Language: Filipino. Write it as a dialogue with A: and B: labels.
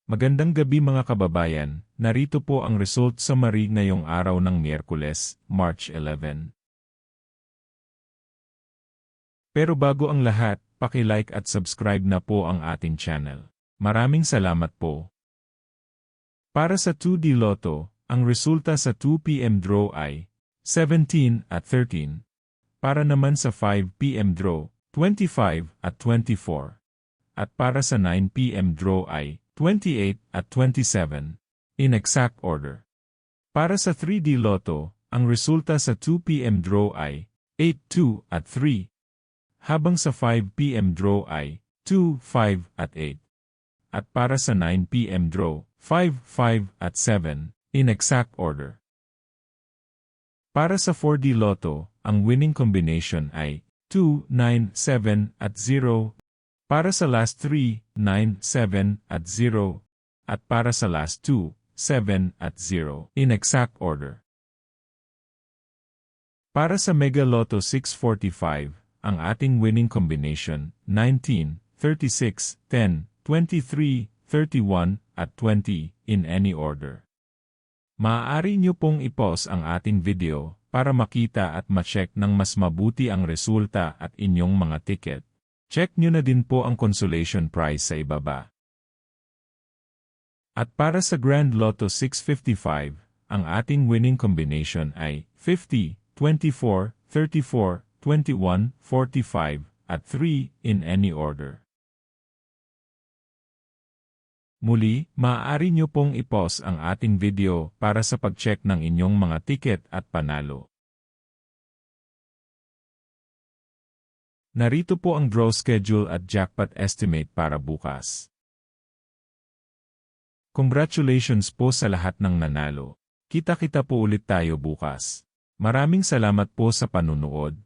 A: Magandang gabi mga kababayan, narito po ang result summary ngayong araw ng Miyerkules, March 11. Pero bago ang lahat, paki-like at subscribe na po ang ating channel. Maraming salamat po. Para sa 2D Lotto, ang resulta sa 2 p.m. draw ay 17 at 13. Para naman sa 5 p.m. draw, 25 at 24. At para sa 9 p.m. draw ay 28 at 27, in exact order. Para sa 3D Lotto, ang resulta sa 2 p.m. draw ay 8, 2 at 3, habang sa 5 p.m. draw ay 2, 5 at 8. At para sa 9 p.m. draw, 5, 5 at 7, in exact order. Para sa 4D Lotto, ang winning combination ay 2, 9, 7 at 0. Para sa last 3, 9, 7 at 0, at para sa last 2, 7 at 0, in exact order. Para sa Mega Lotto 645, ang ating winning combination, 19, 36, 10, 23, 31, at 20, in any order. Maaari nyo pong i-pause ang ating video para makita at ma-check ng mas mabuti ang resulta at inyong mga ticket. Check nyo na din po ang consolation prize sa ibaba. At para sa Grand Lotto 655, ang ating winning combination ay 50, 24, 34, 21, 45, at 3 in any order. Muli, maaari nyo pong i-pause ang ating video para sa pag-check ng inyong mga ticket at panalo. Narito po ang draw schedule at jackpot estimate para bukas. Congratulations po sa lahat ng nanalo. Kita-kita po ulit tayo bukas. Maraming salamat po sa panunood.